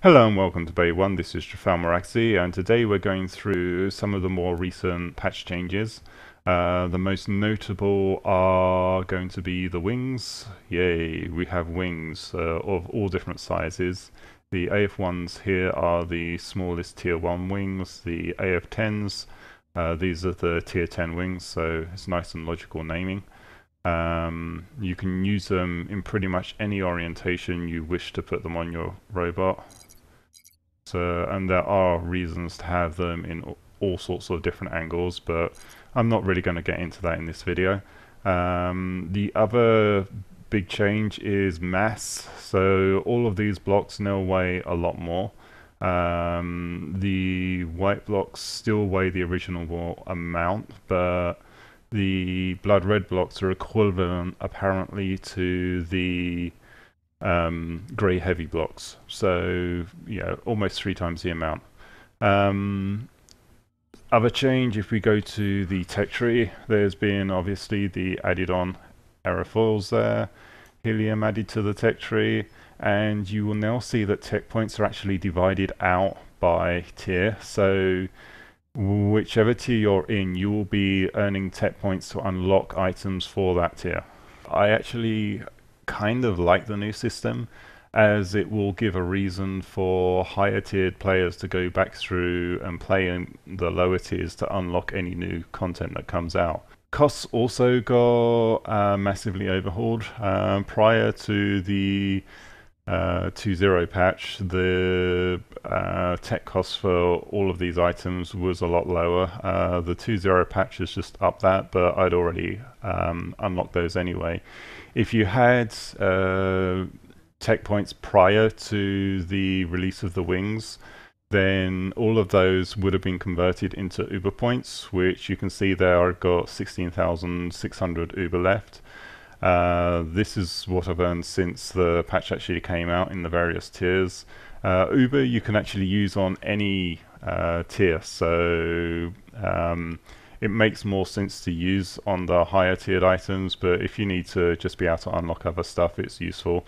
Hello and welcome to Bay 1, this is Jafal Maraxi, and today we're going through some of the more recent patch changes. The most notable are going to be the wings. Yay, we have wings of all different sizes. The AF1s here are the smallest tier 1 wings, the AF10s, these are the tier 10 wings, so it's nice and logical naming. You can use them in pretty much any orientation you wish to put them on your robot. And there are reasons to have them in all sorts of different angles, but I'm not really going to get into that in this video. The other big change is mass. So all of these blocks now weigh a lot more. The white blocks still weigh the original amount, but the blood red blocks are equivalent apparently to the grey heavy blocks, so almost 3 times the amount. Other change, if we go to the tech tree, there's been obviously the added on aerofoils there, helium added to the tech tree, and you will now see that tech points are actually divided out by tier. So whichever tier you're in, you will be earning tech points to unlock items for that tier. I actually kind of like the new system, as it will give a reason for higher tiered players to go back through and play in the lower tiers to unlock any new content that comes out. Costs also got massively overhauled. Prior to the 2.0 patch, the tech cost for all of these items was a lot lower. The 2.0 patch has just upped that, but I'd already unlocked those anyway. If you had tech points prior to the release of the wings, then all of those would have been converted into Uber points, which you can see there I've got 16,600 Uber left. This is what I've earned since the patch actually came out in the various tiers. Uber you can actually use on any tier, so it makes more sense to use on the higher tiered items, but if you need to just be able to unlock other stuff, it's useful.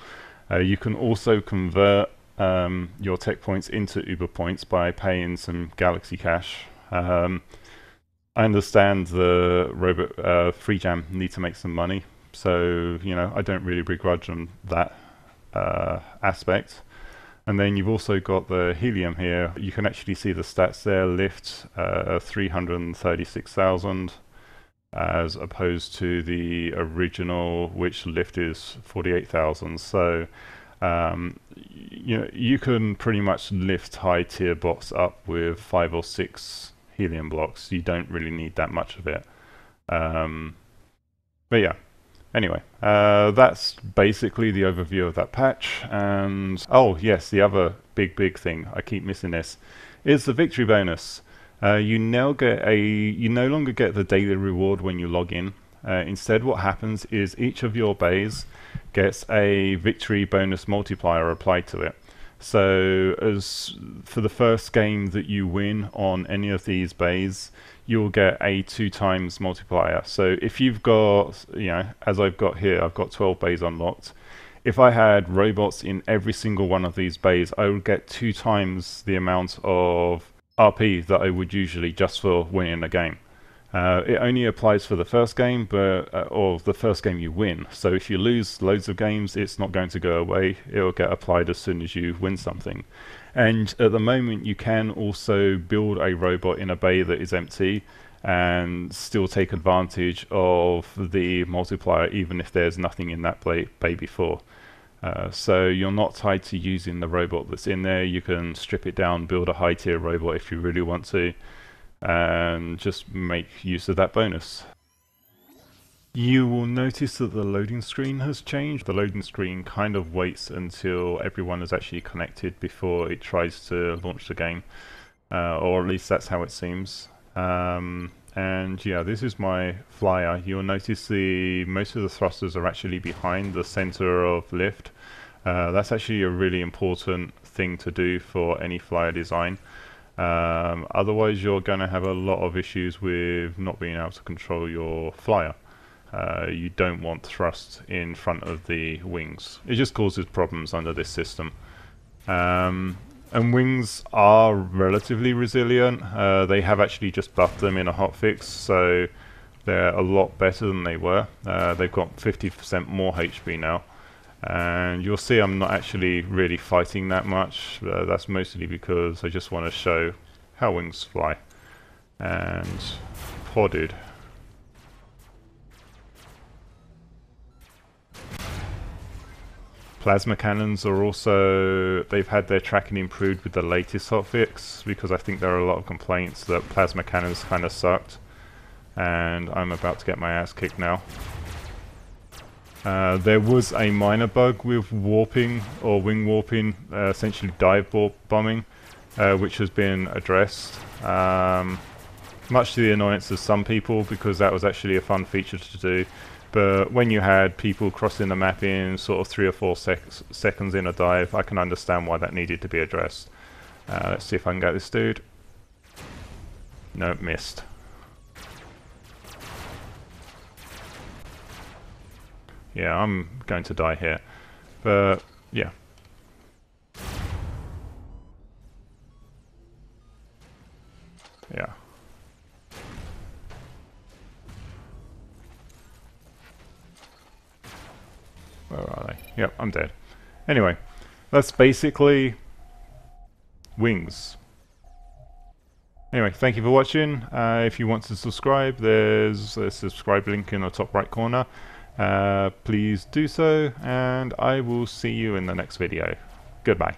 You can also convert your tech points into Uber points by paying some Galaxy Cash. I understand the Free Jam need to make some money, so I don't really begrudge them that aspect. And then you've also got the helium here. You can actually see the stats there. Lift 336,000 as opposed to the original, which lift is 48,000. So you can pretty much lift high tier bots up with 5 or 6 helium blocks. You don't really need that much of it. But yeah. Anyway, that's basically the overview of that patch. And oh yes, the other big thing, I keep missing this, is the victory bonus. You no longer get the daily reward when you log in. Instead, what happens is each of your bays gets a victory bonus multiplier applied to it. So as for the first game that you win on any of these bays, you'll get a 2 times multiplier. So if you've got, as I've got here, I've got 12 bays unlocked. If I had robots in every single one of these bays, I would get 2 times the amount of RP that I would usually just for winning a game. It only applies for the first game, or the first game you win. So if you lose loads of games, it's not going to go away. It'll get applied as soon as you win something. And at the moment, you can also build a robot in a bay that is empty and still take advantage of the multiplier, even if there's nothing in that bay before. So you're not tied to using the robot that's in there. You can strip it down, build a high tier robot if you really want to, and just make use of that bonus. You will notice that the loading screen has changed. The loading screen kind of waits until everyone is actually connected before it tries to launch the game, or at least that's how it seems. And yeah, this is my flyer. You'll notice most of the thrusters are actually behind the center of lift. That's actually a really important thing to do for any flyer design. Otherwise you're going to have a lot of issues with not being able to control your flyer. You don't want thrust in front of the wings. It just causes problems under this system. And wings are relatively resilient. They have actually just buffed them in a hotfix, so they're a lot better than they were. They've got 50% more HP now. And you'll see I'm not actually really fighting that much. That's mostly because I just want to show how wings fly. And poor dude. Plasma cannons are also, they've had their tracking improved with the latest hotfix, because I think there are a lot of complaints that plasma cannons kind of sucked. And I'm about to get my ass kicked now. There was a minor bug with warping or wing warping, essentially dive bombing, which has been addressed. Much to the annoyance of some people, because that was actually a fun feature to do. But when you had people crossing the map in sort of 3 or 4 seconds in a dive, I can understand why that needed to be addressed. Let's see if I can get this dude. No, missed. Yeah, I'm going to die here. But, yeah. Yeah. Where are they? Yep, I'm dead. Anyway, that's basically wings. Anyway, thank you for watching. If you want to subscribe, there's a subscribe link in the top right corner. Please do so, and I will see you in the next video. Goodbye.